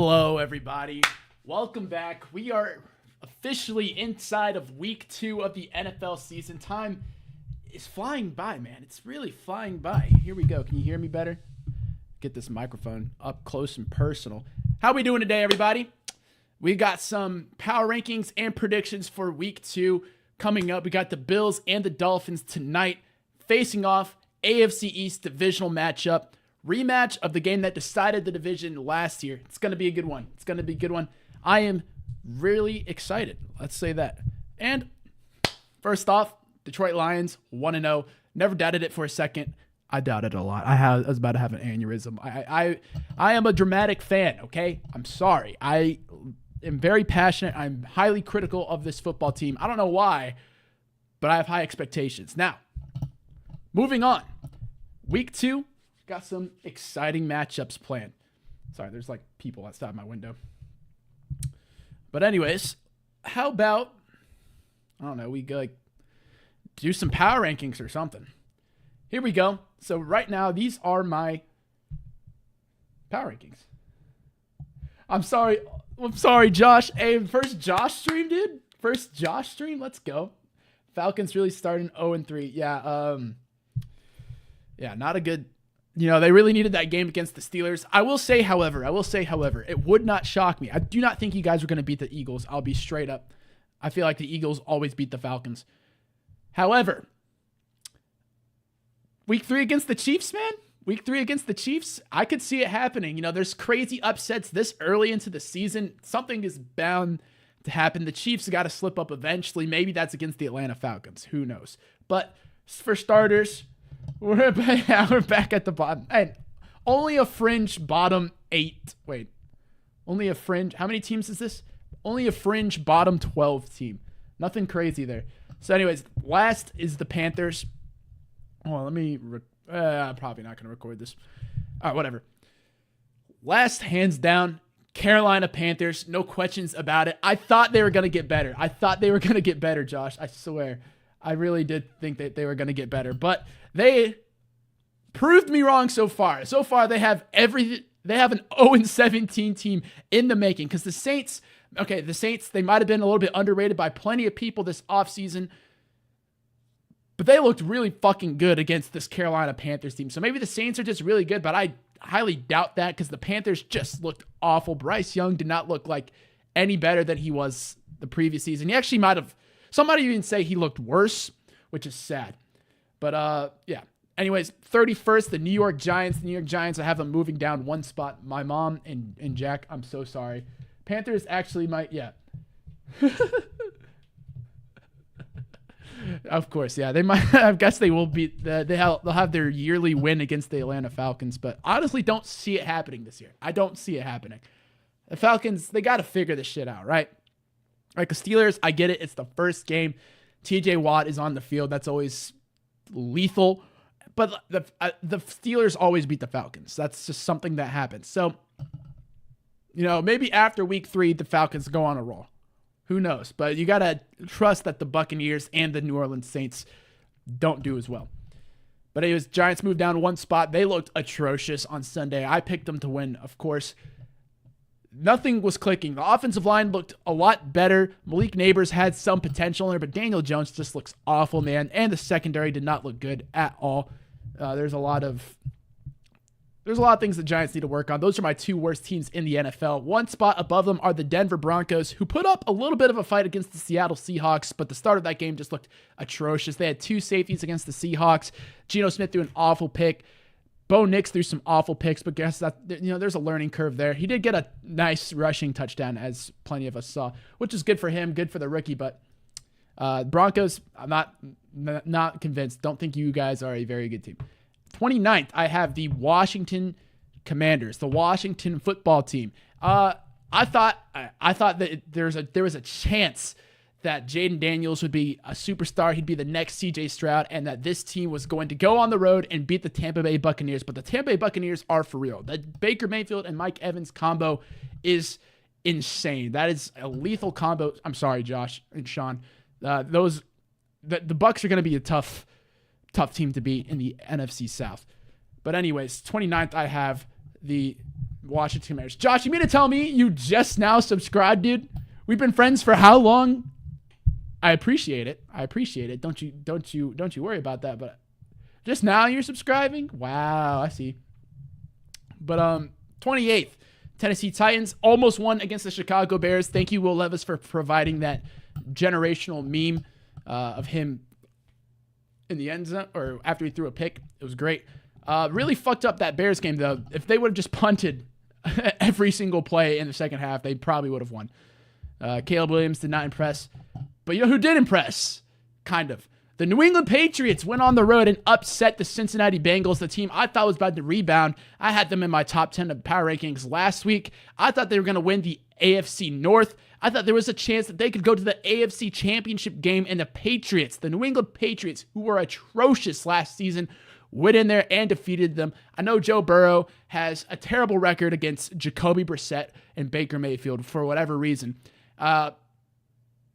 Hello, everybody. Welcome back. We are officially inside of week 2 of the NFL season. Time is flying by, man. It's really flying by. Here we go. Can you hear me better? Get this microphone up close and personal. How we doing today, everybody? We got some power rankings and predictions for week 2 coming up. We got the Bills and the Dolphins tonight facing off. AFC East divisional matchup. Rematch of the game that decided the division last year. It's going to be a good one. It's going to be a good one. I am really excited. Let's say that. And first off, Detroit Lions 1-0. Never doubted it for a second. I doubted it a lot. I was about to have an aneurysm. I am a dramatic fan, okay? I'm sorry. I am very passionate. I'm highly critical of this football team. I don't know why, but I have high expectations. Now, moving on. Week 2. Got some exciting matchups planned. Sorry, there's like people outside my window. But anyways, how about, I don't know, we like do some power rankings or something. Here we go. So right now, these are my power rankings. I'm sorry, Josh. Hey, first Josh stream, dude. First Josh stream. Let's go. Falcons really starting 0-3. Yeah, not a good. They really needed that game against the Steelers. I will say, however, it would not shock me. I do not think you guys are going to beat the Eagles. I'll be straight up. I feel like the Eagles always beat the Falcons. However, week 3 against the Chiefs, man. Week 3 against the Chiefs, I could see it happening. There's crazy upsets this early into the season. Something is bound to happen. The Chiefs got to slip up eventually. Maybe that's against the Atlanta Falcons. Who knows? But for starters, we're back at the bottom. And only a fringe bottom 8. Wait. Only a fringe. How many teams is this? Only a fringe bottom 12 team. Nothing crazy there. So anyways, last is the Panthers. Oh, I'm probably not going to record this. All right, whatever. Last, hands down, Carolina Panthers. No questions about it. I thought they were going to get better. Josh. I swear. I really did think that they were going to get better. But they proved me wrong so far. So far, they have everything. They have an 0-17 team in the making. Because the Saints, they might have been a little bit underrated by plenty of people this offseason. But they looked really fucking good against this Carolina Panthers team. So maybe the Saints are just really good, but I highly doubt that because the Panthers just looked awful. Bryce Young did not look like any better than he was the previous season. He actually might have, somebody even say he looked worse, which is sad. But yeah. Anyways, 31st, the New York Giants. The New York Giants, I have them moving down one spot. My mom and Jack, I'm so sorry. Panthers actually might, yeah. Of course, yeah. They might. I guess they will beat. They'll have their yearly win against the Atlanta Falcons, but honestly, don't see it happening this year. I don't see it happening. The Falcons, they got to figure this shit out, right? Like the Steelers, I get it. It's the first game. TJ Watt is on the field. That's always lethal. But the Steelers always beat the Falcons. That's just something that happens. So, maybe after week 3, the Falcons go on a roll. Who knows? But you got to trust that the Buccaneers and the New Orleans Saints don't do as well. But anyways, Giants moved down one spot. They looked atrocious on Sunday. I picked them to win, of course. Nothing was clicking. The offensive line looked a lot better. Malik Neighbors had some potential in there, but Daniel Jones just looks awful, man. And the secondary did not look good at all. There's a lot of things the Giants need to work on. Those are my 2 worst teams in the NFL. One spot above them are the Denver Broncos, who put up a little bit of a fight against the Seattle Seahawks, but the start of that game just looked atrocious. They had 2 safeties against the Seahawks. Geno Smith threw an awful pick. Bo Nix threw some awful picks, but guess that, there's a learning curve there. He did get a nice rushing touchdown, as plenty of us saw, which is good for him, good for the rookie, but Broncos, I'm not convinced. Don't think you guys are a very good team. 29th, I have the Washington Commanders, the Washington football team. I thought that there was a chance that Jaden Daniels would be a superstar. He'd be the next CJ Stroud, and that this team was going to go on the road and beat the Tampa Bay Buccaneers. But the Tampa Bay Buccaneers are for real. The Baker Mayfield and Mike Evans combo is insane. That is a lethal combo. I'm sorry, Josh and Sean. The Bucs are going to be a tough team to beat in the NFC South. But anyways, 29th, I have the Washington Commanders. Josh, you mean to tell me you just now subscribed, dude? We've been friends for how long? I appreciate it. Don't you worry about that. But just now you're subscribing? Wow, I see. But 28th, Tennessee Titans almost won against the Chicago Bears. Thank you, Will Levis, for providing that generational meme of him in the end zone or after he threw a pick. It was great. Really fucked up that Bears game, though. If they would have just punted every single play in the second half, they probably would have won. Caleb Williams did not impress. But you know who did impress? Kind of. The New England Patriots went on the road and upset the Cincinnati Bengals, the team I thought was about to rebound. I had them in my top 10 of power rankings last week. I thought they were going to win the AFC North. I thought there was a chance that they could go to the AFC Championship game, and the Patriots, the New England Patriots, who were atrocious last season, went in there and defeated them. I know Joe Burrow has a terrible record against Jacoby Brissett and Baker Mayfield for whatever reason.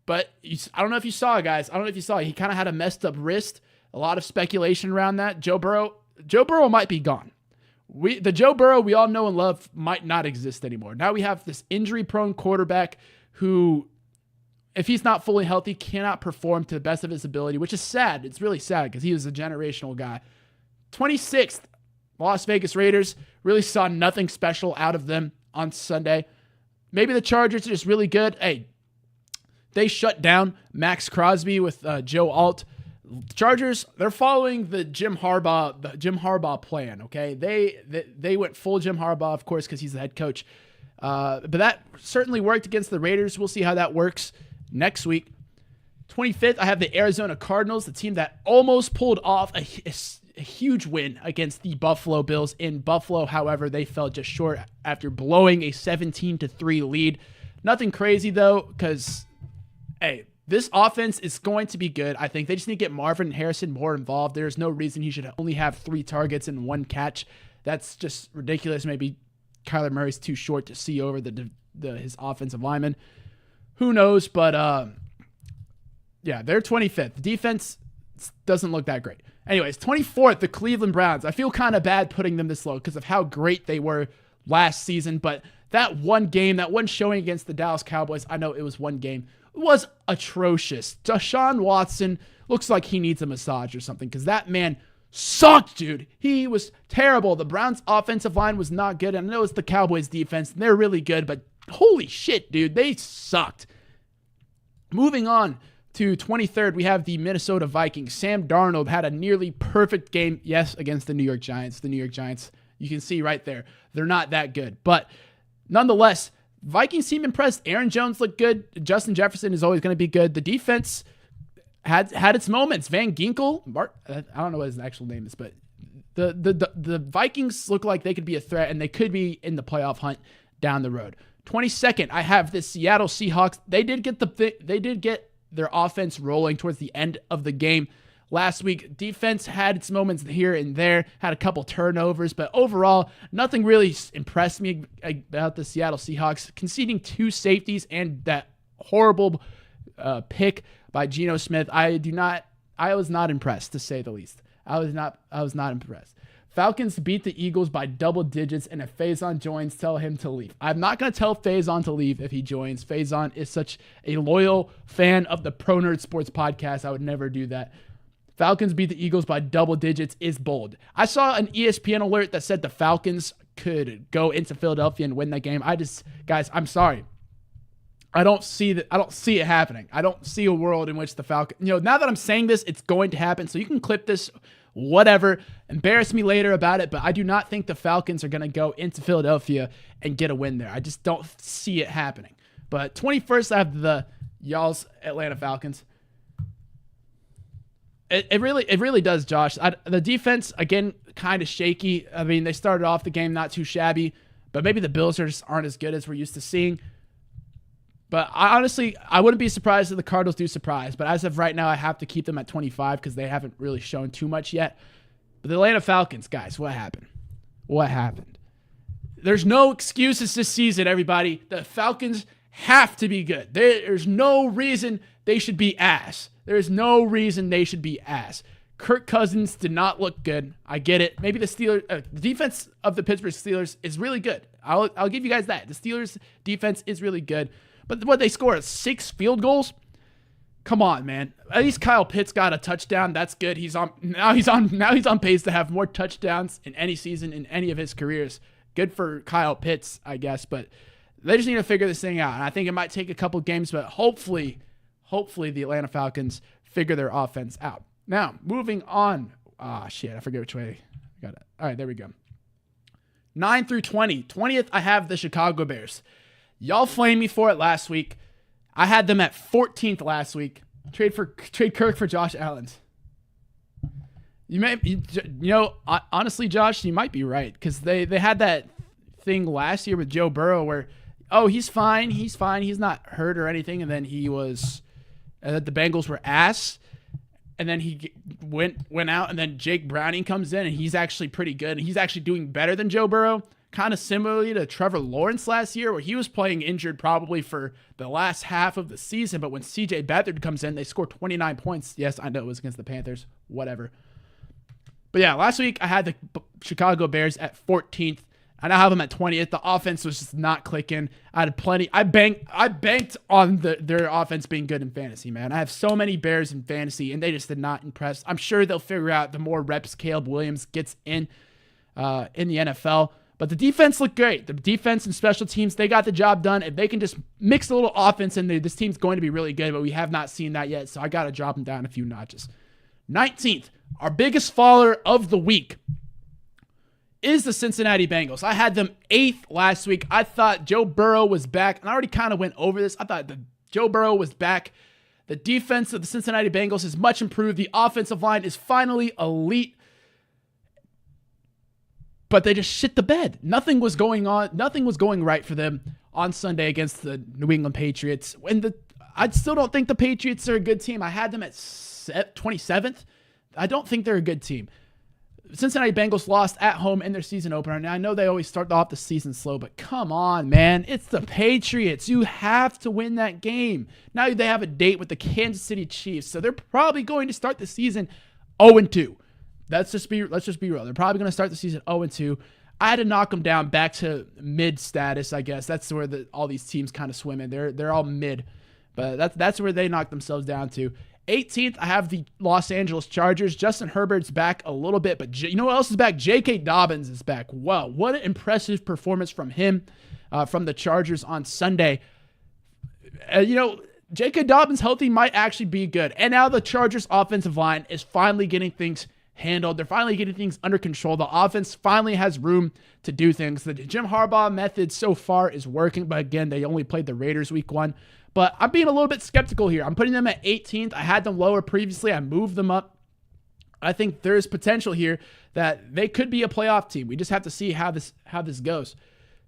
But I don't know if you saw, guys. I don't know if you saw. He kind of had a messed up wrist. A lot of speculation around that. Joe Burrow might be gone. The Joe Burrow we all know and love might not exist anymore. Now we have this injury-prone quarterback who, if he's not fully healthy, cannot perform to the best of his ability, which is sad. It's really sad because he was a generational guy. 26th, Las Vegas Raiders. Really saw nothing special out of them on Sunday. Maybe the Chargers are just really good. Hey, they shut down Max Crosby with Joe Alt. Chargers, they're following the Jim Harbaugh plan, okay? They went full Jim Harbaugh, of course, because he's the head coach. But that certainly worked against the Raiders. We'll see how that works next week. 25th, I have the Arizona Cardinals, the team that almost pulled off a huge win against the Buffalo Bills in Buffalo. However, they fell just short after blowing a 17-3 lead. Nothing crazy, though, because, hey, this offense is going to be good. I think they just need to get Marvin Harrison more involved. There's no reason he should only have 3 targets and 1 catch. That's just ridiculous. Maybe Kyler Murray's too short to see over his offensive lineman. Who knows? But, yeah, they're 25th. The defense doesn't look that great. Anyways, 24th, the Cleveland Browns. I feel kind of bad putting them this low because of how great they were last season. But that one game, that one showing against the Dallas Cowboys, I know it was one game, was atrocious. Deshaun Watson looks like he needs a massage or something because that man sucked, dude. He was terrible. The Browns' offensive line was not good. And I know it's the Cowboys' defense, and they're really good, but holy shit, dude, they sucked. Moving on to 23rd, we have the Minnesota Vikings. Sam Darnold had a nearly perfect game, yes, against the New York Giants. The New York Giants, you can see right there, they're not that good. But nonetheless, Vikings team impressed. Aaron Jones looked good. Justin Jefferson is always going to be good. The defense had its moments. Van Ginkel, I don't know what his actual name is, but the Vikings look like they could be a threat, and they could be in the playoff hunt down the road. 22nd, I have the Seattle Seahawks. They did get their offense rolling towards the end of the game last week. Defense had its moments here and there, had a couple turnovers, but overall, nothing really impressed me about the Seattle Seahawks, conceding 2 safeties and that horrible pick by Geno Smith. I was not impressed, to say the least. I was not impressed. Falcons beat the Eagles by double digits, and if Faison joins, tell him to leave. I'm not going to tell Faison to leave if he joins. Faison is such a loyal fan of the Pro Nerd Sports podcast. I would never do that. Falcons beat the Eagles by double digits is bold. I saw an ESPN alert that said the Falcons could go into Philadelphia and win that game. Guys, I'm sorry. I don't see it happening. I don't see a world in which the Falcons, now that I'm saying this, it's going to happen. So you can clip this, whatever, embarrass me later about it, but I do not think the Falcons are going to go into Philadelphia and get a win there. I just don't see it happening. But 21st, I have the y'all's Atlanta Falcons. It really does, Josh. The defense, again, kind of shaky. I mean, they started off the game not too shabby, but maybe the Bills aren't as good as we're used to seeing. But I wouldn't be surprised if the Cardinals do surprise. But as of right now, I have to keep them at 25 because they haven't really shown too much yet. But the Atlanta Falcons, guys, what happened? What happened? There's no excuses this season, everybody. The Falcons have to be good. There's no reason they should be ass. There is no reason they should be ass. Kirk Cousins did not look good. I get it. Maybe the defense of the Pittsburgh Steelers is really good. I'll give you guys that. The Steelers defense is really good. But what, they scored 6 field goals? Come on, man. At least Kyle Pitts got a touchdown. That's good. He's on pace to have more touchdowns in any season in any of his careers. Good for Kyle Pitts, I guess, but they just need to figure this thing out. And I think it might take a couple games, but hopefully the Atlanta Falcons figure their offense out. Now, moving on. I forget which way. Got it. All right, there we go. 9 through 20. 20th, I have the Chicago Bears. Y'all flamed me for it last week. I had them at 14th last week. Trade Kirk for Josh Allen. Honestly, Josh, you might be right, because they had that thing last year with Joe Burrow where, he's fine, he's not hurt or anything, and then the Bengals were ass. And then he went out, and then Jake Browning comes in, and he's actually pretty good. And he's actually doing better than Joe Burrow, kind of similarly to Trevor Lawrence last year, where he was playing injured probably for the last half of the season. But when C.J. Beathard comes in, they score 29 points. Yes, I know it was against the Panthers. Whatever. But yeah, last week I had the Chicago Bears at 14th. I now have them at 20th. The offense was just not clicking. I had plenty. I banked on their offense being good in fantasy, man. I have so many Bears in fantasy, and they just did not impress. I'm sure they'll figure out the more reps Caleb Williams gets in the NFL. But the defense looked great. The defense and special teams, they got the job done. If they can just mix a little offense in there, this team's going to be really good, but we have not seen that yet, so I got to drop them down a few notches. 19th, our biggest faller of the week is the Cincinnati Bengals. I had them 8th last week. I thought Joe Burrow was back, and I already kind of went over this. I thought Joe Burrow was back. The defense of the Cincinnati Bengals is much improved. The offensive line is finally elite, but they just shit the bed. Nothing was going on. Nothing was going right for them on Sunday against the New England Patriots. I still don't think the Patriots are a good team. I had them at 27th. I don't think they're a good team. Cincinnati Bengals lost at home in their season opener. Now, I know they always start off the season slow, but come on, man. It's the Patriots. You have to win that game. Now they have a date with the Kansas City Chiefs, so they're probably going to start the season 0-2. Let's just be real. They're probably going to start the season 0-2. I had to knock them down back to mid status, I guess. That's where all these teams kind of swim in. They're all mid, but that's where they knock themselves down to. 18th, I have the Los Angeles Chargers. Justin Herbert's back a little bit, but you know what else is back? J.K. Dobbins is back. Wow, what an impressive performance from him, from the Chargers on Sunday. J.K. Dobbins healthy might actually be good. And now the Chargers offensive line is finally getting things handled. They're finally getting things under control. The offense finally has room to do things. The Jim Harbaugh method so far is working, but again, they only played the Raiders week 1. But I'm being a little bit skeptical here. I'm putting them at 18th. I had them lower previously. I moved them up. I think there's potential here that they could be a playoff team. We just have to see how this goes.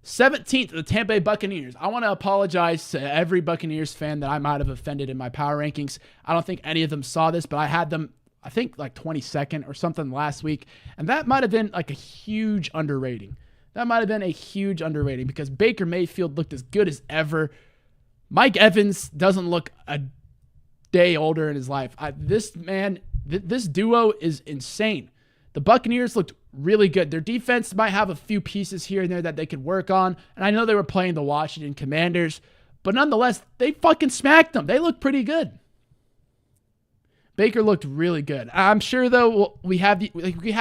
17th, the Tampa Bay Buccaneers. I want to apologize to every Buccaneers fan that I might have offended in my power rankings. I don't think any of them saw this, but I had them, I think, like 22nd or something last week. And that might have been like a huge underrating. Because Baker Mayfield looked as good as ever. Mike Evans doesn't look a day older in his life. This duo is insane. The Buccaneers looked really good. Their defense might have a few pieces here and there that they could work on. And I know they were playing the Washington Commanders, but nonetheless, they fucking smacked them. They looked pretty good. Baker looked really good. I'm sure, though, we had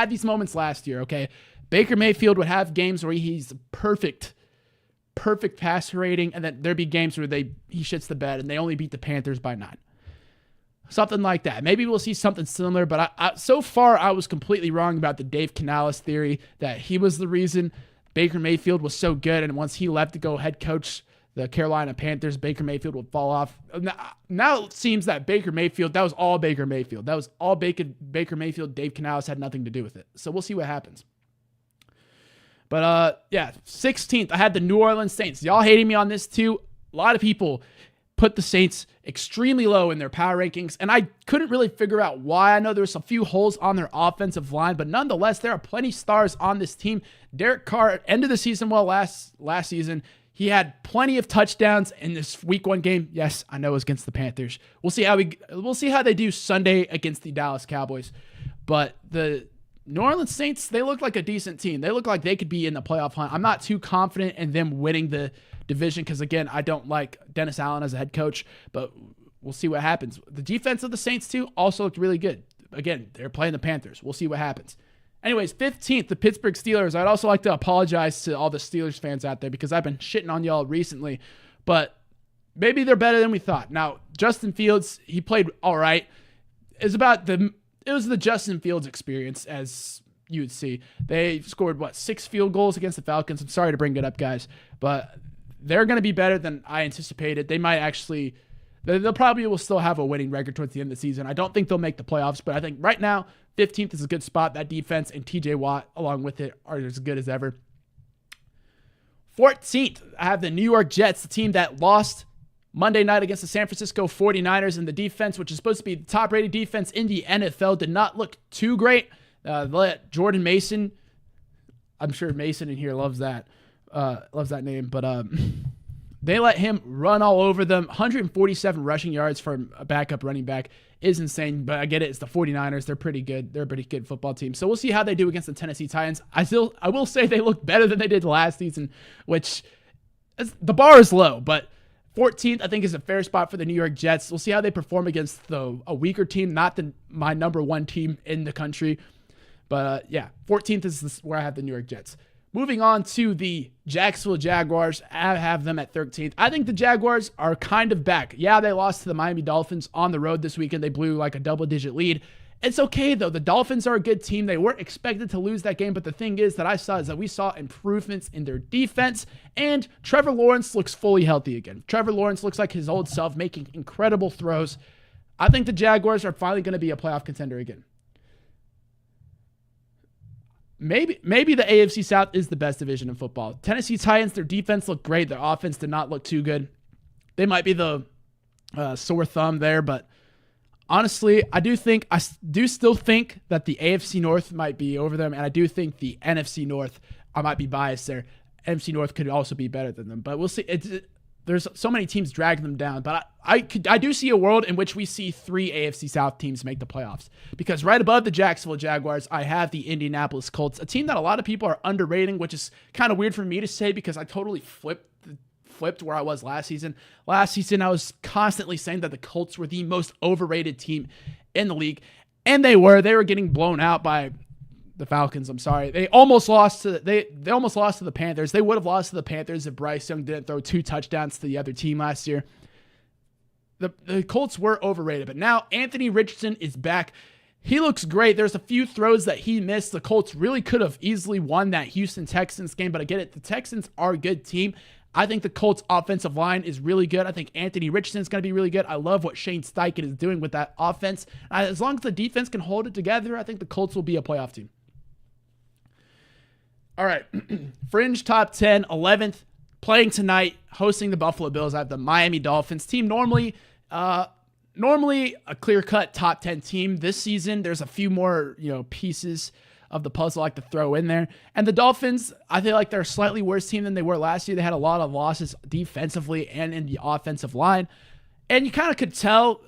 these moments last year, okay? Baker Mayfield would have games where he's perfect passer rating, and then there'd be games where he shits the bed and they only beat the Panthers by 9. Something like that. Maybe we'll see something similar, but so far I was completely wrong about the Dave Canales theory that he was the reason Baker Mayfield was so good, and once he left to go head coach the Carolina Panthers, Baker Mayfield would fall off. Now it seems that Baker Mayfield, that was all Baker Mayfield. That was all Baker Mayfield. Dave Canales had nothing to do with it. So we'll see what happens. But, 16th, I had the New Orleans Saints. Y'all hating me on this, too. A lot of people put the Saints extremely low in their power rankings, and I couldn't really figure out why. I know there's a few holes on their offensive line, but nonetheless, there are plenty stars on this team. Derek Carr ended the season well last season. He had plenty of touchdowns in this week 1 game. Yes, I know it was against the Panthers. We'll see how they do Sunday against the Dallas Cowboys. But the New Orleans Saints, they look like a decent team. They look like they could be in the playoff hunt. I'm not too confident in them winning the division because, again, I don't like Dennis Allen as a head coach, but we'll see what happens. The defense of the Saints, too, also looked really good. Again, they're playing the Panthers. We'll see what happens. Anyways, 15th, the Pittsburgh Steelers. I'd also like to apologize to all the Steelers fans out there because I've been shitting on y'all recently, but maybe they're better than we thought. Now, Justin Fields, he played all right. It was the Justin Fields experience, as you would see. They scored, 6 field goals against the Falcons. I'm sorry to bring it up, guys, but they're going to be better than I anticipated. They might actually, they'll probably will still have a winning record towards the end of the season. I don't think they'll make the playoffs, but I think right now, 15th is a good spot. That defense and TJ Watt, along with it, are as good as ever. 14th, I have the New York Jets, the team that lost Monday night against the San Francisco 49ers, and the defense, which is supposed to be the top-rated defense in the NFL, did not look too great. Let Jordan Mason, I'm sure Mason in here loves that name, but they let him run all over them. 147 rushing yards from a backup running back is insane, but I get it. It's the 49ers. They're pretty good. They're a pretty good football team. So we'll see how they do against the Tennessee Titans. I will say they look better than they did last season, which the bar is low, but 14th, I think, is a fair spot for the New York Jets. We'll see how they perform against a weaker team, not my number one team in the country. But, 14th is where I have the New York Jets. Moving on to the Jacksonville Jaguars, I have them at 13th. I think the Jaguars are kind of back. Yeah, they lost to the Miami Dolphins on the road this weekend. They blew like a double-digit lead. It's okay, though. The Dolphins are a good team. They weren't expected to lose that game, but the thing is that we saw improvements in their defense, and Trevor Lawrence looks fully healthy again. Trevor Lawrence looks like his old self, making incredible throws. I think the Jaguars are finally going to be a playoff contender again. Maybe the AFC South is the best division in football. Tennessee Titans, their defense looked great. Their offense did not look too good. They might be the sore thumb there, but honestly, I do still think that the AFC North might be over them, and I do think the NFC North, I might be biased there. NFC North could also be better than them, but we'll see. There's so many teams dragging them down, but I do see a world in which we see 3 AFC South teams make the playoffs, because right above the Jacksonville Jaguars, I have the Indianapolis Colts, a team that a lot of people are underrating, which is kind of weird for me to say because I totally flipped where I was last season. Last season, I was constantly saying that the Colts were the most overrated team in the league, and they were getting blown out by the Falcons. I'm sorry. They almost lost to the Panthers. They would have lost to the Panthers if Bryce Young didn't throw 2 touchdowns to the other team last year. The Colts were overrated, but now Anthony Richardson is back. He looks great. There's a few throws that he missed. The Colts really could have easily won that Houston Texans game, but I get it. The Texans are a good team. I think the Colts offensive line is really good. I think Anthony Richardson is going to be really good. I love what Shane Steichen is doing with that offense. As long as the defense can hold it together, I think the Colts will be a playoff team. All right, fringe top 10, 11th, playing tonight, hosting the Buffalo Bills. I have the Miami Dolphins team. Normally a clear-cut top 10 team. This season, there's a few more, pieces of the puzzle I like to throw in there. And the Dolphins, I feel like they're a slightly worse team than they were last year. They had a lot of losses defensively and in the offensive line. And you kind of could tell,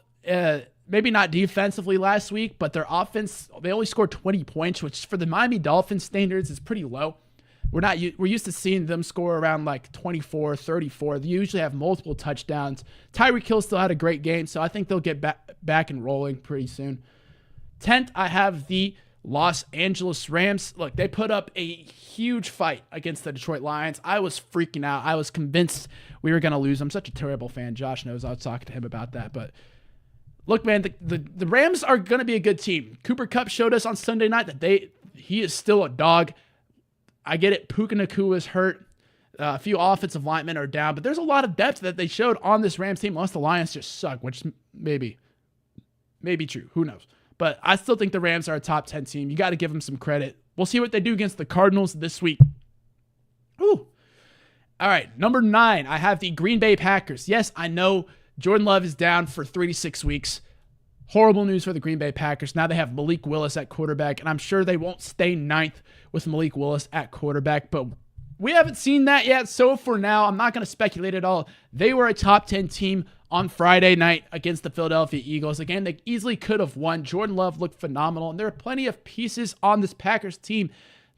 maybe not defensively last week, but their offense, they only scored 20 points, which for the Miami Dolphins standards is pretty low. We're used to seeing them score around like 24, 34. They usually have multiple touchdowns. Tyreek Hill still had a great game, so I think they'll get back and rolling pretty soon. 10th, I have the Los Angeles Rams. Look, they put up a huge fight against the Detroit Lions. I was freaking out. I was convinced we were going to lose. I'm such a terrible fan. Josh knows I was talking to him about that, but look, man, the Rams are going to be a good team. Cooper Kupp showed us on Sunday night that he is still a dog. I get it. Puka Nacua is hurt. A few offensive linemen are down, but there's a lot of depth that they showed on this Rams team, unless the Lions just suck, which maybe true. Who knows? But I still think the Rams are a top 10 team. You got to give them some credit. We'll see what they do against the Cardinals this week. Ooh. All right, number 9, I have the Green Bay Packers. Yes, I know Jordan Love is down for 3 to 6 weeks. Horrible news for the Green Bay Packers. Now they have Malik Willis at quarterback, and I'm sure they won't stay 9th with Malik Willis at quarterback, but we haven't seen that yet. So for now, I'm not going to speculate at all. They were a top 10 team on Friday night against the Philadelphia Eagles. Again, they easily could have won. Jordan Love looked phenomenal, and there are plenty of pieces on this Packers team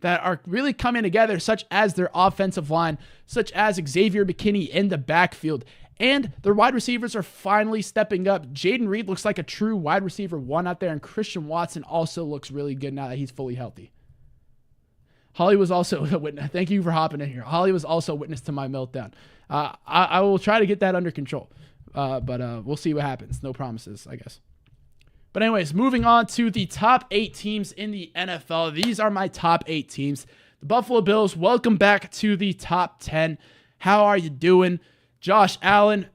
that are really coming together, such as their offensive line, such as Xavier McKinney in the backfield. And their wide receivers are finally stepping up. Jaden Reed looks like a true wide receiver one out there, and Christian Watson also looks really good now that he's fully healthy. Holly was also a witness. Thank you for hopping in here. Holly was also a witness to my meltdown. I will try to get that under control, but we'll see what happens. No promises, I guess. But anyways, moving on to the top 8 teams in the NFL. These are my top 8 teams. The Buffalo Bills, welcome back to the top 10. How are you doing? Josh Allen,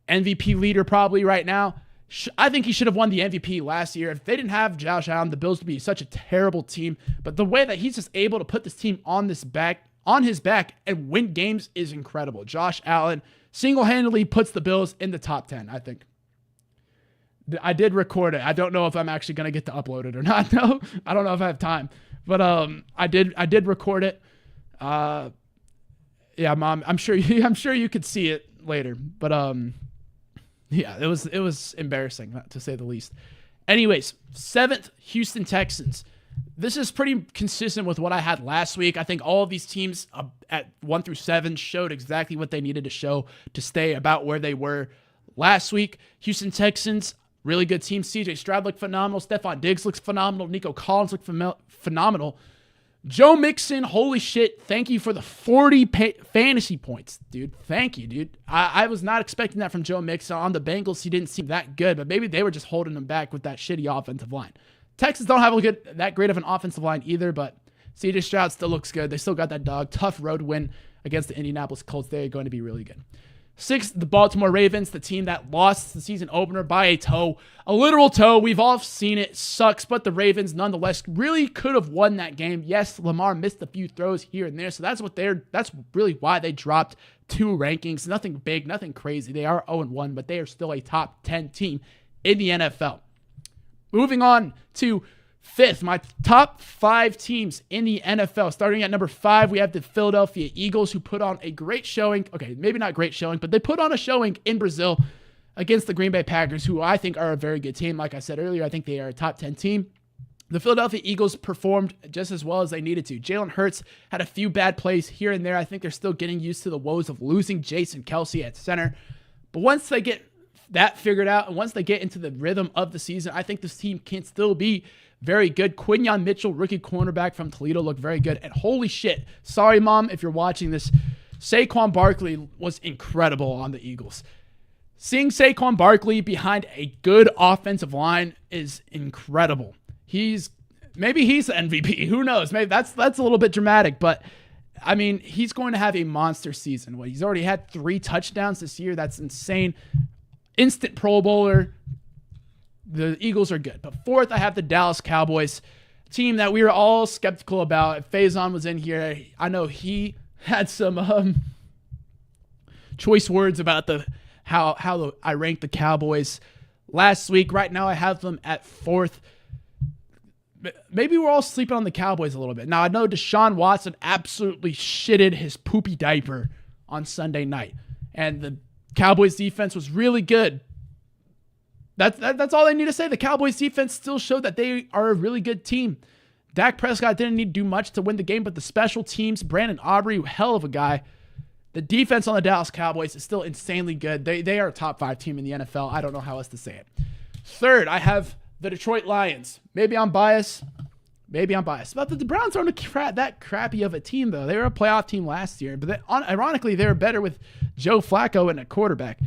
MVP leader probably right now. I think he should have won the MVP last year. If they didn't have Josh Allen, the Bills would be such a terrible team. But the way that he's just able to put this team on his back and win games is incredible. Josh Allen single-handedly puts the Bills in the top 10, I think. I did record it. I don't know if I'm actually going to get to upload it or not. No, I don't know if I have time. But I did record it. Yeah, Mom, I'm sure you could see it later. But yeah, it was embarrassing, to say the least. Anyways, 7th, Houston Texans. This is pretty consistent with what I had last week. I think all of these teams at 1 through 7 showed exactly what they needed to show to stay about where they were last week. Houston Texans, really good team. CJ Stroud looked phenomenal. Stephon Diggs looks phenomenal. Nico Collins looked phenomenal. Joe Mixon, holy shit, thank you for the 40 fantasy points, dude. Thank you, dude. I was not expecting that from Joe Mixon. On the Bengals, he didn't seem that good, but maybe they were just holding him back with that shitty offensive line. Texans don't have that great of an offensive line either, but CJ Stroud still looks good. They still got that dog. Tough road win against the Indianapolis Colts. They're going to be really good. 6th, the Baltimore Ravens, the team that lost the season opener by a toe. A literal toe. We've all seen it. Sucks, but the Ravens nonetheless really could have won that game. Yes, Lamar missed a few throws here and there, so that's really why they dropped 2 rankings. Nothing big, nothing crazy. They are 0-1, but they are still a top 10 team in the NFL. Moving on to 5th, my top 5 teams in the NFL. Starting at number 5, we have the Philadelphia Eagles, who put on a great showing. Okay, maybe not great showing, but they put on a showing in Brazil against the Green Bay Packers, who I think are a very good team. Like I said earlier, I think they are a top 10 team. The Philadelphia Eagles performed just as well as they needed to. Jalen Hurts had a few bad plays here and there. I think they're still getting used to the woes of losing Jason Kelce at center. But once they get that figured out, and once they get into the rhythm of the season, I think this team can still be very good. Quinyon Mitchell, rookie cornerback from Toledo, looked very good. And holy shit, sorry, Mom, if you're watching this, Saquon Barkley was incredible on the Eagles. Seeing Saquon Barkley behind a good offensive line is incredible. Maybe he's the MVP. Who knows? Maybe that's a little bit dramatic, but I mean, he's going to have a monster season. Well, he's already had 3 touchdowns this year. That's insane. Instant Pro Bowler. The Eagles are good. But 4th, I have the Dallas Cowboys, team that we were all skeptical about. If Faison was in here, I know he had some choice words about how I ranked the Cowboys last week. Right now, I have them at 4th. Maybe we're all sleeping on the Cowboys a little bit. Now, I know Deshaun Watson absolutely shitted his poopy diaper on Sunday night, and the Cowboys defense was really good. That's all I need to say. The Cowboys defense still showed that they are a really good team. Dak Prescott didn't need to do much to win the game, but the special teams, Brandon Aubrey, hell of a guy. The defense on the Dallas Cowboys is still insanely good. They are a top 5 team in the NFL. I don't know how else to say it. 3rd, I have the Detroit Lions. Maybe I'm biased. But the Browns aren't that crappy of a team, though. They were a playoff team last year, but ironically, they were better with Joe Flacco and a quarterback.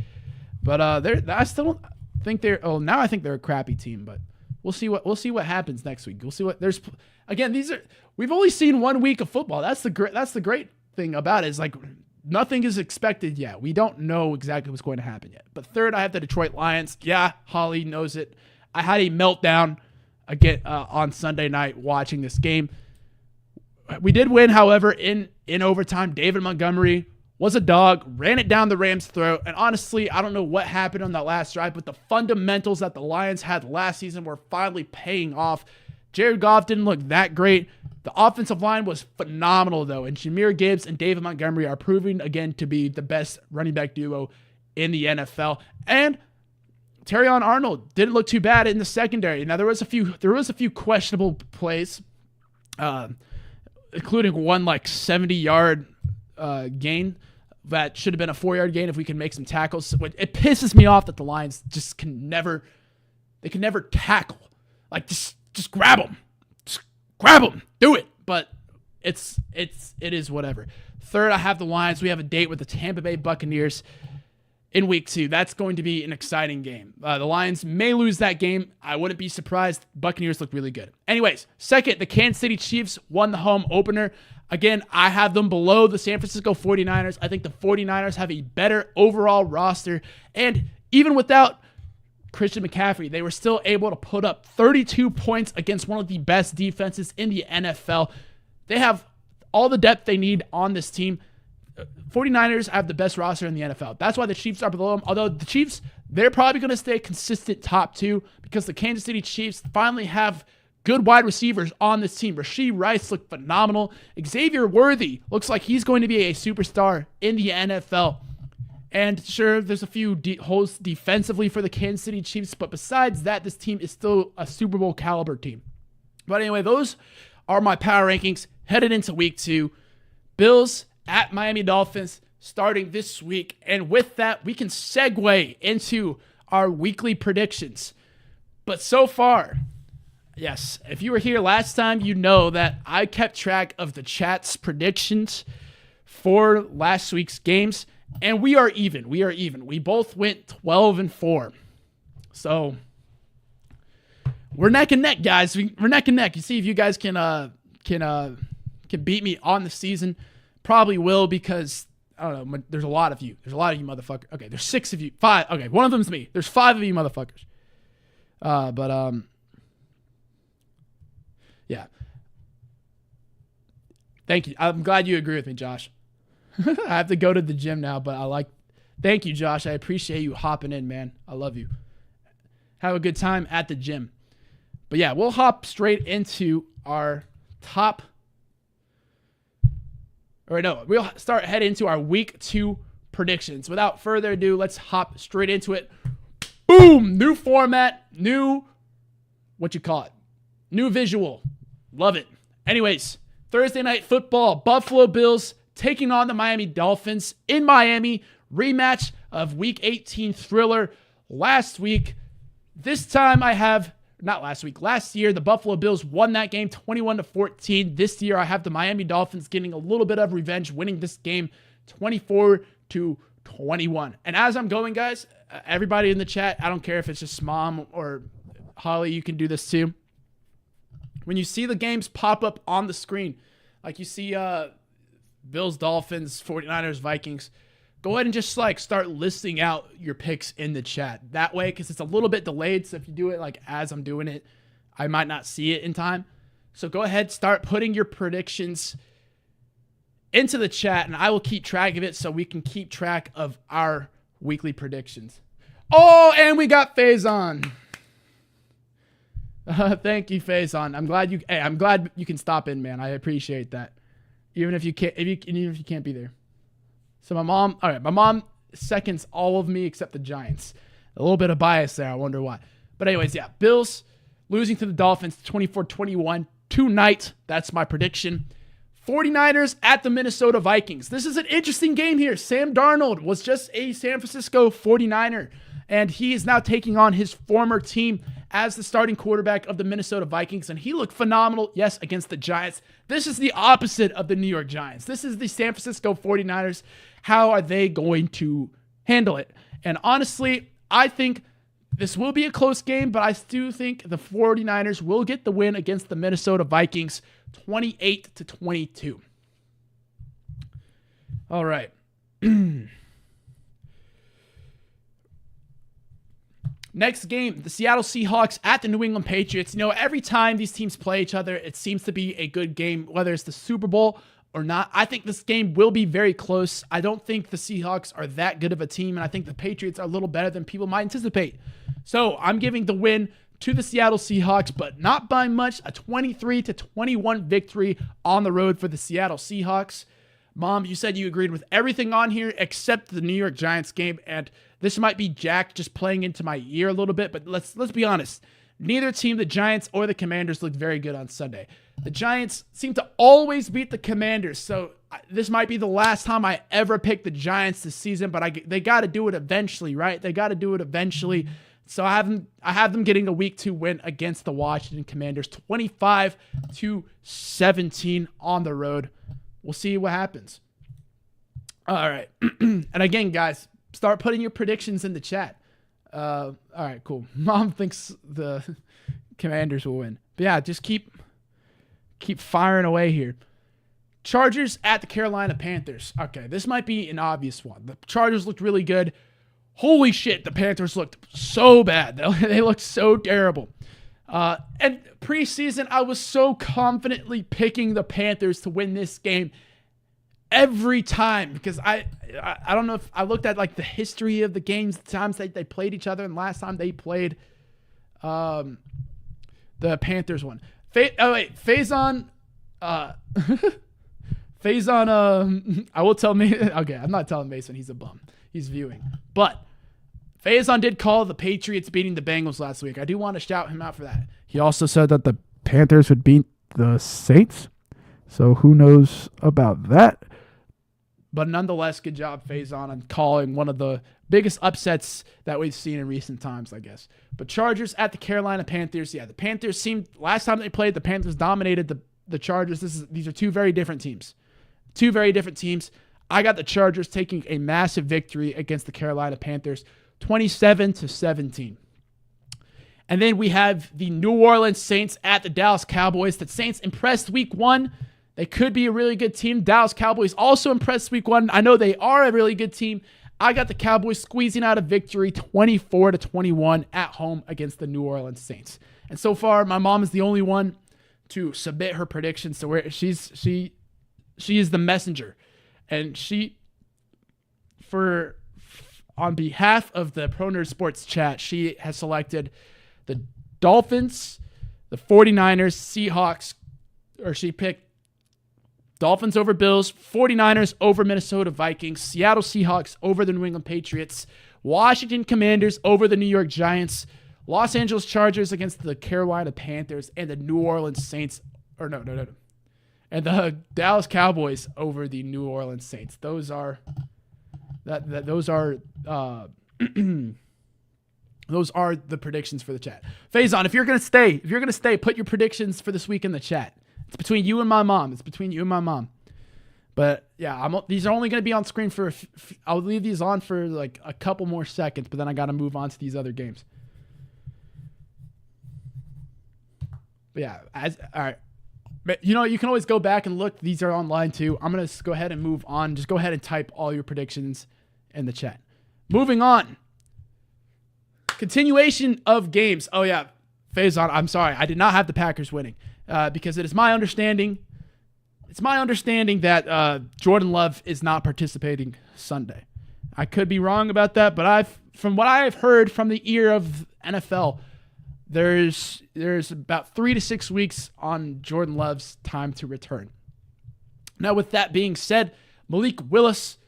But I still don't think they're. Oh, now I think they're a crappy team. But we'll see what happens next week. We'll see what there's. Again, we've only seen 1 week of football. That's the great thing about it, is like nothing is expected yet. We don't know exactly what's going to happen yet. But 3rd, I have the Detroit Lions. Yeah, Holly knows it. I had a meltdown again on Sunday night watching this game. We did win, however, in overtime. David Montgomery was a dog, ran it down the Rams' throat, and honestly, I don't know what happened on that last drive, but the fundamentals that the Lions had last season were finally paying off. Jared Goff didn't look that great. The offensive line was phenomenal, though, and Jahmyr Gibbs and David Montgomery are proving again to be the best running back duo in the NFL. And Terrion Arnold didn't look too bad in the secondary. Now there was a few questionable plays, including one like 70-yard gain that should have been a 4-yard gain if we can make some tackles. It pisses me off that the Lions just can never tackle. Like just grab them, do it. But it is whatever. Third, I have the Lions. We have a date with the Tampa Bay Buccaneers in week 2. That's going to be an exciting game. The Lions may lose that game. I wouldn't be surprised. Buccaneers look really good. Anyways, second, the Kansas City Chiefs won the home opener. Again, I have them below the San Francisco 49ers. I think the 49ers have a better overall roster. And even without Christian McCaffrey, they were still able to put up 32 points against one of the best defenses in the NFL. They have all the depth they need on this team. 49ers have the best roster in the NFL. That's why the Chiefs are below them. Although the Chiefs, they're probably going to stay consistent top 2 because the Kansas City Chiefs finally have good wide receivers on this team. Rashee Rice looked phenomenal. Xavier Worthy looks like he's going to be a superstar in the NFL. And sure, there's a few holes defensively for the Kansas City Chiefs, but besides that, this team is still a Super Bowl caliber team. But anyway, those are my power rankings headed into week 2. Bills at Miami Dolphins starting this week. And with that, we can segue into our weekly predictions. But so far, yes, if you were here last time, you know that I kept track of the chat's predictions for last week's games. And we are even. We both went 12-4. So we're neck and neck, guys. We're neck and neck. You see if you guys can beat me on the season. Probably will because I don't know. There's a lot of you. There's a lot of you motherfuckers. Okay, there's 6 of you. 5. Okay, one of them's me. There's 5 of you motherfuckers. Yeah. Thank you. I'm glad you agree with me, Josh. I have to go to the gym now, but thank you, Josh. I appreciate you hopping in, man. I love you. Have a good time at the gym. But yeah, we'll hop straight into our top. Or no, we'll head into our week 2 predictions. Without further ado, let's hop straight into it. Boom! New format, new visual. Love it. Anyways, Thursday Night Football, Buffalo Bills taking on the Miami Dolphins in Miami. Rematch of Week 18 thriller last week. Last year, the Buffalo Bills won that game 21-14. This year, I have the Miami Dolphins getting a little bit of revenge, winning this game 24-21. And as I'm going, guys, everybody in the chat, I don't care if it's just Mom or Holly, you can do this too. When you see the games pop up on the screen, like you see Bills, Dolphins, 49ers, Vikings, go ahead and just start listing out your picks in the chat. That way, because it's a little bit delayed, so if you do it as I'm doing it, I might not see it in time. So go ahead, start putting your predictions into the chat, and I will keep track of it so we can keep track of our weekly predictions. Oh, and we got Faison. Thank you, Faison. I'm glad you can stop in, man. I appreciate that. Even if you can't be there. So my mom seconds all of me except the Giants. A little bit of bias there. I wonder why. But anyways, yeah. Bills losing to the Dolphins 24-21 tonight. That's my prediction. 49ers at the Minnesota Vikings. This is an interesting game here. Sam Darnold was just a San Francisco 49er, and he is now taking on his former team as the starting quarterback of the Minnesota Vikings, and he looked phenomenal, yes, against the Giants. This is the opposite of the New York Giants. This is the San Francisco 49ers. How are they going to handle it? And honestly, I think this will be a close game, but I do think the 49ers will get the win against the Minnesota Vikings 28-22. All right. Next game, the Seattle Seahawks at the New England Patriots. Every time these teams play each other, it seems to be a good game, whether it's the Super Bowl or not. I think this game will be very close. I don't think the Seahawks are that good of a team, and I think the Patriots are a little better than people might anticipate. So I'm giving the win to the Seattle Seahawks, but not by much. A 23-21 victory on the road for the Seattle Seahawks. Mom, you said you agreed with everything on here except the New York Giants game, and This might be Jack just playing into my ear a little bit, but let's be honest. Neither team, the Giants or the Commanders, looked very good on Sunday. The Giants seem to always beat the Commanders, so this might be the last time I ever pick the Giants this season, but they got to do it eventually, right? They got to do it eventually. So I have them getting a week 2 win against the Washington Commanders, 25-17 on the road. We'll see what happens. All right. And again, guys, start putting your predictions in the chat. All right, cool. Mom thinks the Commanders will win. But yeah, just keep firing away here. Chargers at the Carolina Panthers. Okay, this might be an obvious one. The Chargers looked really good. Holy shit, the Panthers looked so bad. They looked so terrible. And preseason, I was so confidently picking the Panthers to win this game every time because I don't know if I looked at like the history of the games, the times they played each other, and last time they played the Panthers one. Faison I will tell me okay, I'm not telling Mason he's a bum. He's viewing. But Faison did call the Patriots beating the Bengals last week. I do want to shout him out for that. He also said that the Panthers would beat the Saints. So who knows about that? But nonetheless, good job, Faison, on calling one of the biggest upsets that we've seen in recent times, I guess. But Chargers at the Carolina Panthers. Yeah, the Panthers seemed, last time they played, the Panthers dominated the Chargers. These are two very different teams. Two very different teams. I got the Chargers taking a massive victory against the Carolina Panthers, 27-17. And then we have the New Orleans Saints at the Dallas Cowboys. The Saints impressed week 1. They could be a really good team. Dallas Cowboys also impressed week 1. I know they are a really good team. I got the Cowboys squeezing out a victory 24-21 at home against the New Orleans Saints. And so far, my mom is the only one to submit her predictions to where she is the messenger. And on behalf of the Pro Nerd Sports chat, she has selected the Dolphins, the 49ers, Seahawks, or she picked Dolphins over Bills, 49ers over Minnesota Vikings, Seattle Seahawks over the New England Patriots, Washington Commanders over the New York Giants, Los Angeles Chargers against the Carolina Panthers, and the New Orleans Saints, and the Dallas Cowboys over the New Orleans Saints. Those are those are the predictions for the chat. Faison, if you're gonna stay, put your predictions for this week in the chat. It's between you and my mom. But yeah, these are only going to be on screen for. I'll leave these on for like a couple more seconds, but then I got to move on to these other games. But yeah, all right. But you can always go back and look. These are online too. I'm gonna go ahead and move on. Just go ahead and type all your predictions in the chat. Moving on. Continuation of games. Oh yeah, Faison, I'm sorry, I did not have the Packers winning. Because it is my understanding, that Jordan Love is not participating Sunday. I could be wrong about that, but from what I've heard from the ear of NFL, there's about 3 to 6 weeks on Jordan Love's time to return. Now, with that being said, Malik Willis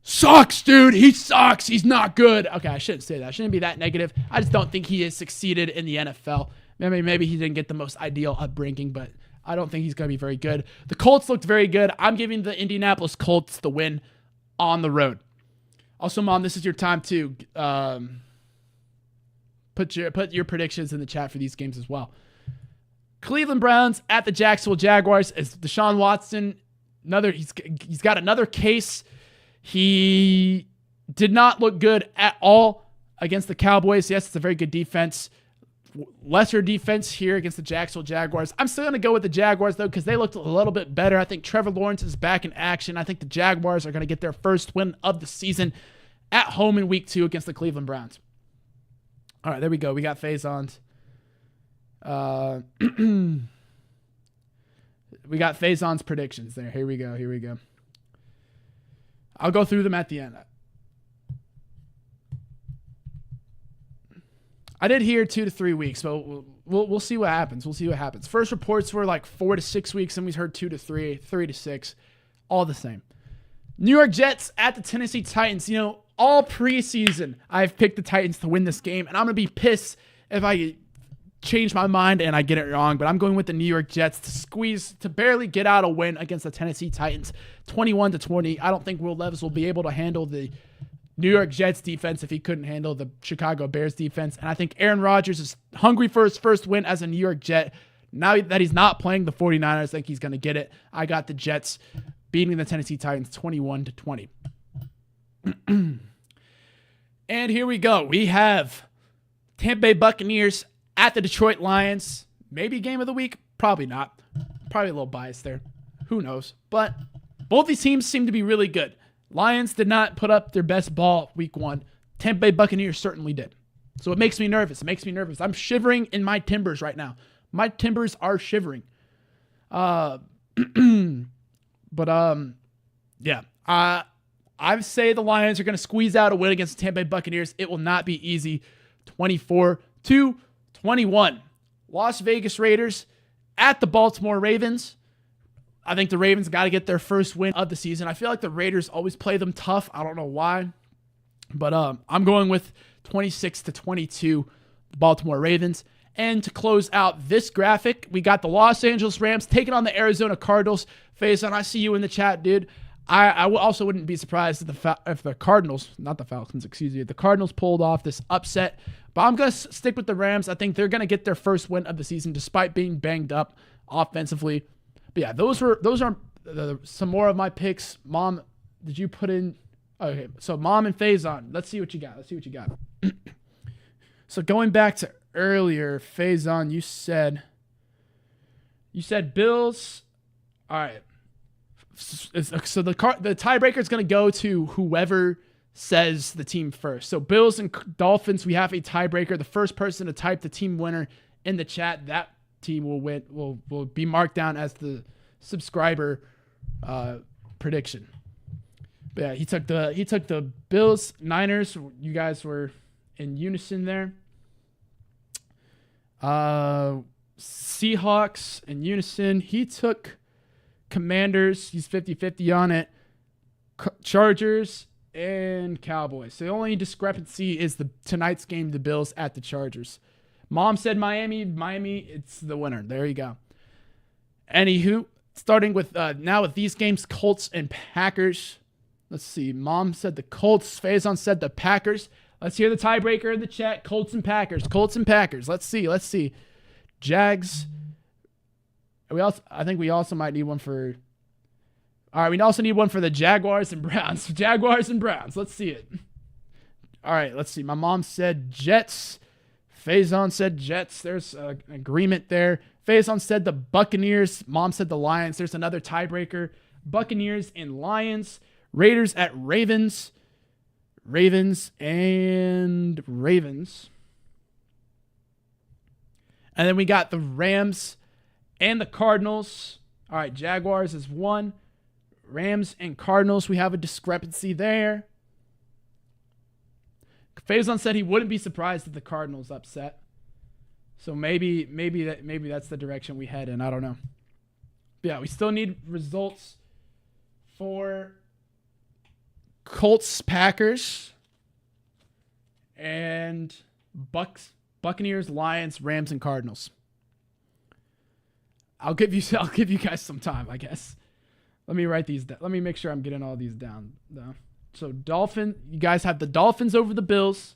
sucks, dude. He sucks. He's not good. Okay, I shouldn't say that. I shouldn't be that negative. I just don't think he has succeeded in the NFL. Maybe he didn't get the most ideal upbringing, but I don't think he's going to be very good. The Colts looked very good. I'm giving the Indianapolis Colts the win on the road. Also, Mom, this is your time to put your predictions in the chat for these games as well. Cleveland Browns at the Jacksonville Jaguars. As Deshaun Watson, he's got another case. He did not look good at all against the Cowboys. Yes, it's a very good defense. Lesser defense here against the Jacksonville Jaguars. I'm still going to go with the Jaguars, though, because they looked a little bit better. I think Trevor Lawrence is back in action. I think the Jaguars are going to get their first win of the season at home in week 2 against the Cleveland Browns. All right, there we go. We got Faison's. We got Faison's predictions there. Here we go. I'll go through them at the end. I did hear 2 to 3 weeks, but we'll see what happens. First reports were like 4 to 6 weeks, and we heard 2 to 3, 3 to 6, all the same. New York Jets at the Tennessee Titans. all preseason, I've picked the Titans to win this game, and I'm going to be pissed if I change my mind and I get it wrong, but I'm going with the New York Jets to barely get out a win against the Tennessee Titans, 21-20. I don't think Will Levis will be able to handle the New York Jets defense if he couldn't handle the Chicago Bears defense, and I think Aaron Rodgers is hungry for his first win as a New York Jet. Now that he's not playing the 49ers, I think he's going to get it. I got the Jets beating the Tennessee Titans 21-20. And here we go. We have Tampa Bay Buccaneers at the Detroit Lions. Maybe game of the week? Probably not. Probably a little biased there. Who knows? But both these teams seem to be really good. Lions did not put up their best ball week 1. Tampa Bay Buccaneers certainly did. So it makes me nervous. I'm shivering in my timbers right now. My timbers are shivering. Yeah. I say the Lions are going to squeeze out a win against the Tampa Bay Buccaneers. It will not be easy. 24-21. Las Vegas Raiders at the Baltimore Ravens. I think the Ravens got to get their first win of the season. I feel like the Raiders always play them tough. I don't know why. But I'm going with 26-22, Baltimore Ravens. And to close out this graphic, we got the Los Angeles Rams taking on the Arizona Cardinals. Faison, I see you in the chat, dude. I also wouldn't be surprised if the Cardinals, not the Falcons, excuse me, the Cardinals pulled off this upset. But I'm going to stick with the Rams. I think they're going to get their first win of the season despite being banged up offensively. But yeah, those are some more of my picks. Mom, did you put in? Okay, so Mom and Faison, let's see what you got. So going back to earlier, Faison, you said Bills. All right. So the tiebreaker is going to go to whoever says the team first. So Bills and Dolphins, we have a tiebreaker. The first person to type the team winner in the chat, that team will win. Will be marked down as the subscriber prediction. But yeah, he took the Bills, Niners. You guys were in unison there. Seahawks in unison. He took Commanders. He's 50-50 on it. Chargers and Cowboys. So the only discrepancy is tonight's game, the Bills at the Chargers. Mom said Miami. Miami, it's the winner. There you go. Anywho, starting with now with these games, Colts and Packers. Let's see. Mom said the Colts. Faison said the Packers. Let's hear the tiebreaker in the chat. Colts and Packers. Let's see. Jags. I think we also might need one for. All right, we also need one for the Jaguars and Browns. Let's see it. All right, let's see. My mom said Jets. Faison said Jets. There's an agreement there. Faison said the Buccaneers. Mom said the Lions. There's another tiebreaker. Buccaneers and Lions. Raiders at Ravens. Ravens. And then we got the Rams and the Cardinals. All right, Jaguars is 1. Rams and Cardinals, we have a discrepancy there. Faison said he wouldn't be surprised if the Cardinals upset. So maybe that's the direction we head in. I don't know. But yeah, we still need results for Colts, Packers, and Buccaneers, Lions, Rams, and Cardinals. I'll give you guys some time, I guess. Let me write these down. Let me make sure I'm getting all these down, though. So you guys have the Dolphins over the Bills,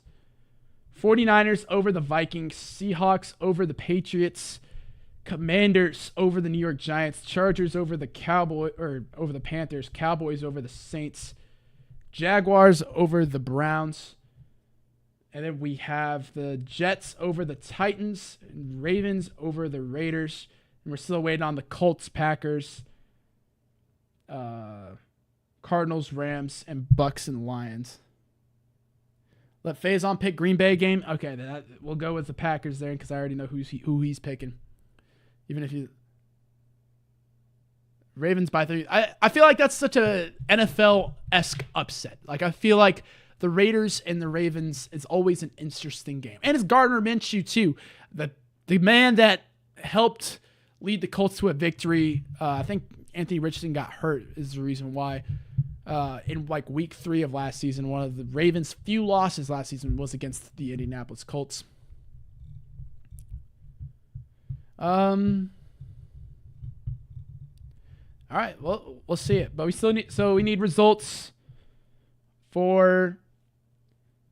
49ers over the Vikings, Seahawks over the Patriots, Commanders over the New York Giants, Chargers over the Panthers, Cowboys over the Saints, Jaguars over the Browns, and then we have the Jets over the Titans, and Ravens over the Raiders, and we're still waiting on the Colts, Packers, Cardinals, Rams, and Bucks and Lions. Let Faison pick Green Bay game. Okay, we'll go with the Packers there because I already know who he's picking. Even if Ravens by 3. I feel like that's such a NFL-esque upset. Like I feel like the Raiders and the Ravens is always an interesting game, and it's Gardner Minshew too, the man that helped lead the Colts to a victory. I think Anthony Richardson got hurt is the reason why in like week 3 of last season. One of the Ravens' few losses last season was against the Indianapolis Colts. All right, well, we'll see it, but we need results for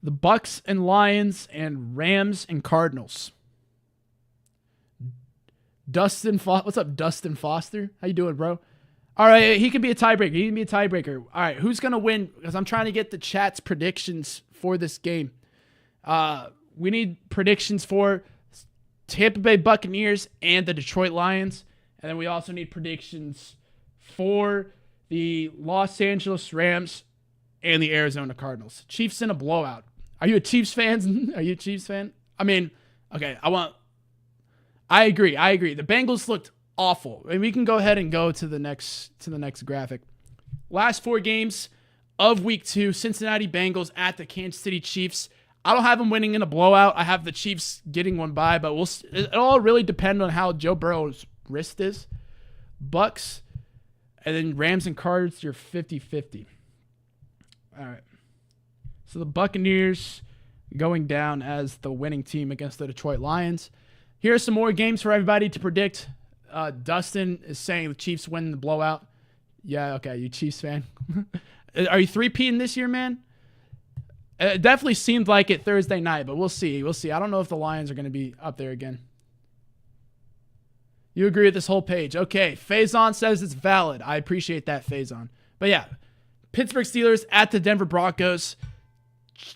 the Bucks and Lions and Rams and Cardinals. What's up, Dustin Foster? How you doing, bro? All right, he can be a tiebreaker. All right, who's going to win? Because I'm trying to get the chat's predictions for this game. We need predictions for Tampa Bay Buccaneers and the Detroit Lions. And then we also need predictions for the Los Angeles Rams and the Arizona Cardinals. Chiefs in a blowout. Are you a Chiefs fan? Are you a Chiefs fan? I mean, okay, I agree. The Bengals looked awful. And we can go ahead and go to the next graphic. Last 4 games of week 2, Cincinnati Bengals at the Kansas City Chiefs. I don't have them winning in a blowout. I have the Chiefs getting one by, but it all really depends on how Joe Burrow's wrist is. Bucks, and then Rams and Cards, you're 50-50. All right. So the Buccaneers going down as the winning team against the Detroit Lions. Here are some more games for everybody to predict. Dustin is saying the Chiefs win the blowout. Yeah, okay, you Chiefs fan. Are you 3-peating this year, man? It definitely seemed like it Thursday night, but we'll see. I don't know if the Lions are going to be up there again. You agree with this whole page. Okay, Faison says it's valid. I appreciate that, Faison. But yeah, Pittsburgh Steelers at the Denver Broncos.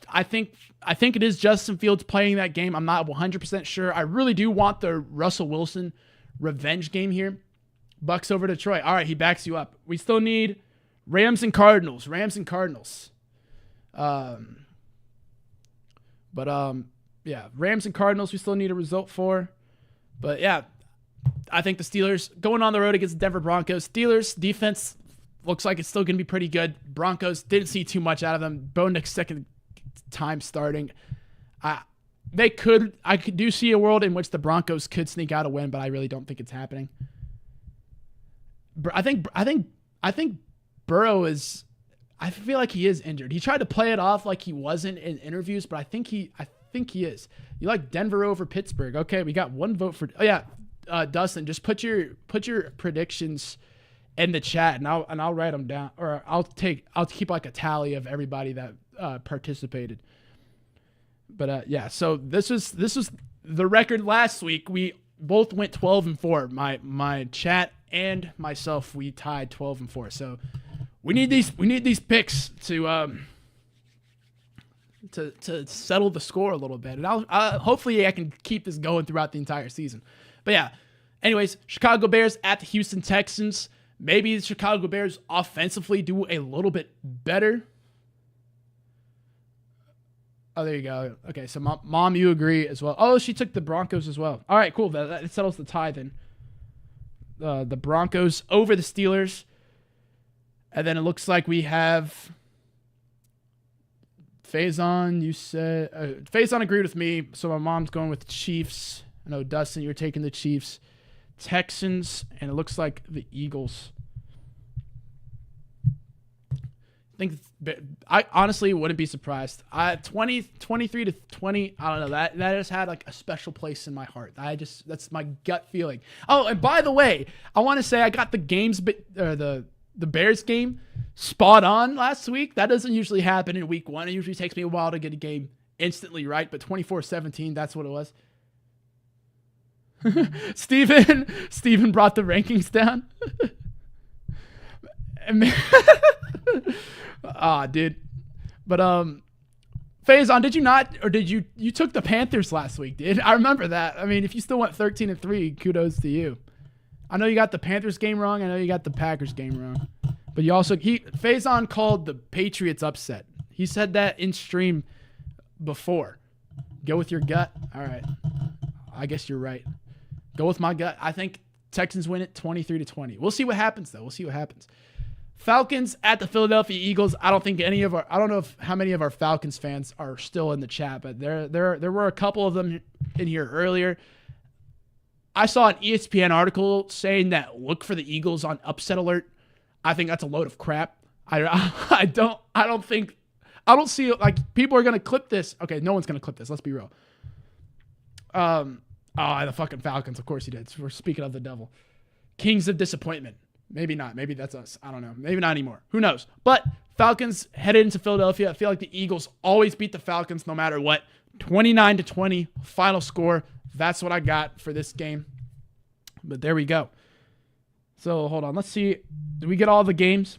I think it is Justin Fields playing that game. I'm not 100% sure. I really do want the Russell Wilson revenge game here. Bucks over Detroit. All right, he backs you up. We still need Rams and Cardinals. Yeah, Rams and Cardinals we still need a result for. But yeah, I think the Steelers going on the road against the Denver Broncos. Steelers defense looks like it's still going to be pretty good. Broncos didn't see too much out of them. Bo Nix second time starting. I do see a world in which the Broncos could sneak out a win, but I really don't think it's happening. I think Burrow is. I feel like he is injured. He tried to play it off like he wasn't in interviews, but I think he is. You like Denver over Pittsburgh? Okay, we got one vote for. Oh yeah, Dustin, just put your predictions in the chat, and I'll write them down, or I'll keep like a tally of everybody that participated. But yeah, so this was the record last week. We both went 12-4. My chat and myself, we tied 12-4. So we need these picks to settle the score a little bit, and hopefully I can keep this going throughout the entire season. But yeah, anyways, Chicago Bears at the Houston Texans. Maybe the Chicago Bears offensively do a little bit better. Oh, there you go. Okay, so mom, you agree as well. Oh, she took the Broncos as well. All right, cool. That settles the tie then. The Broncos over the Steelers. And then it looks like we have Faison. You said Faison agreed with me, so my mom's going with the Chiefs. I know, Dustin, you're taking the Chiefs. Texans, and it looks like the Eagles. I honestly wouldn't be surprised. 23 to 20. I don't know. That just had like a special place in my heart. That's my gut feeling. Oh, and by the way, I want to say I got the the Bears game spot on last week. That doesn't usually happen in week 1. It usually takes me a while to get a game instantly right, but 24-17, that's what it was. Steven brought the rankings down. Dude. But Faison, did you not, or did you took the Panthers last week, dude? I remember that. I mean, if you still went 13-3, kudos to you. I know you got the Panthers game wrong. I know you got the Packers game wrong. But you also Faison called the Patriots upset. He said that in stream before. Go with your gut. All right. I guess you're right. Go with my gut. I think Texans win it 23-20. We'll see what happens, though. We'll see what happens. Falcons at the Philadelphia Eagles. I don't know how many of our Falcons fans are still in the chat, but there were a couple of them in here earlier. I saw an ESPN article saying that look for the Eagles on upset alert. I think that's a load of crap. I don't think, I don't see, like, people are going to clip this. Okay, no one's going to clip this. Let's be real. The fucking Falcons. Of course he did. We're speaking of the devil. Kings of disappointment. Maybe not. Maybe that's us. I don't know. Maybe not anymore. Who knows? But Falcons headed into Philadelphia. I feel like the Eagles always beat the Falcons no matter what. 29-20 final score. That's what I got for this game. But there we go. So hold on. Let's see. Did we get all the games?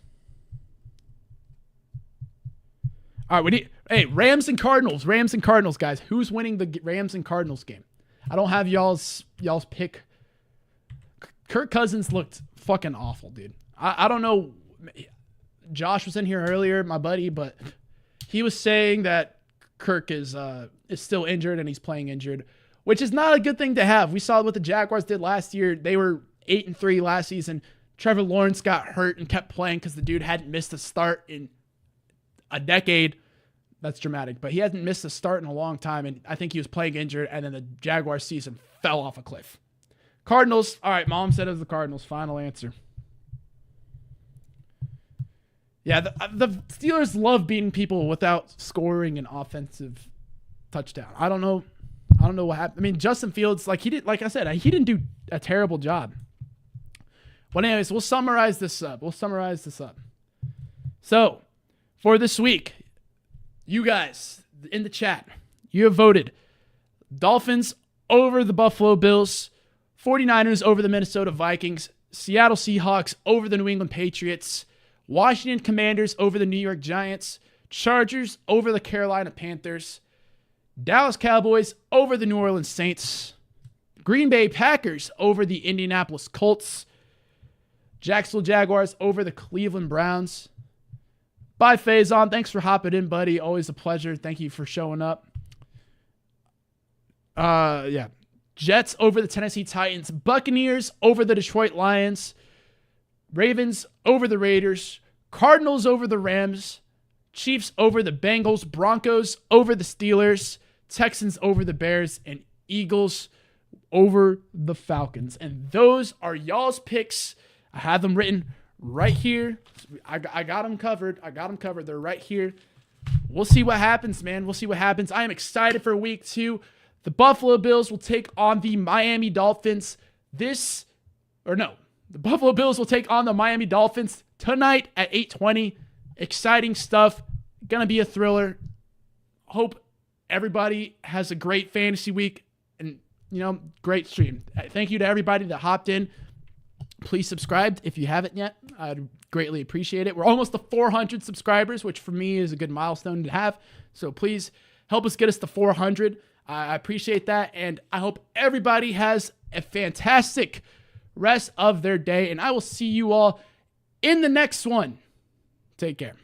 All right. We need. Hey, Rams and Cardinals. Rams and Cardinals, guys. Who's winning the Rams and Cardinals game? I don't have y'all's pick. Kirk Cousins looked fucking awful, dude. I don't know. Josh was in here earlier, my buddy, but he was saying that Kirk is still injured and he's playing injured, which is not a good thing to have. We saw what the Jaguars did last year. They were 8-3 last season. Trevor Lawrence got hurt and kept playing because the dude hadn't missed a start in a decade. That's dramatic, but he hasn't missed a start in a long time, and I think he was playing injured, and then the Jaguars season fell off a cliff. Cardinals. All right, Mom said it was the Cardinals. Final answer. Yeah, the Steelers love beating people without scoring an offensive touchdown. I don't know what happened. I mean, Justin Fields, like I said, he didn't do a terrible job. But anyways, we'll summarize this up. So, for this week, you guys in the chat, you have voted Dolphins over the Buffalo Bills, 49ers over the Minnesota Vikings, Seattle Seahawks over the New England Patriots, Washington Commanders over the New York Giants, Chargers over the Carolina Panthers, Dallas Cowboys over the New Orleans Saints, Green Bay Packers over the Indianapolis Colts, Jacksonville Jaguars over the Cleveland Browns. Bye, Faison. Thanks for hopping in, buddy. Always a pleasure. Thank you for showing up. Jets over the Tennessee Titans, Buccaneers over the Detroit Lions, Ravens over the Raiders, Cardinals over the Rams, Chiefs over the Bengals, Broncos over the Steelers, Texans over the Bears, and Eagles over the Falcons. And those are y'all's picks. I have them written right here. I got them covered. They're right here. We'll see what happens, man. We'll see what happens. I am excited for week 2. The Buffalo Bills will take on the Miami Dolphins the Buffalo Bills will take on the Miami Dolphins tonight at 8:20. Exciting stuff. Gonna be a thriller. Hope everybody has a great fantasy week and, great stream. Thank you to everybody that hopped in. Please subscribe if you haven't yet. I'd greatly appreciate it. We're almost to 400 subscribers, which for me is a good milestone to have. So please help us get us to 400. I appreciate that, and I hope everybody has a fantastic rest of their day, and I will see you all in the next one. Take care.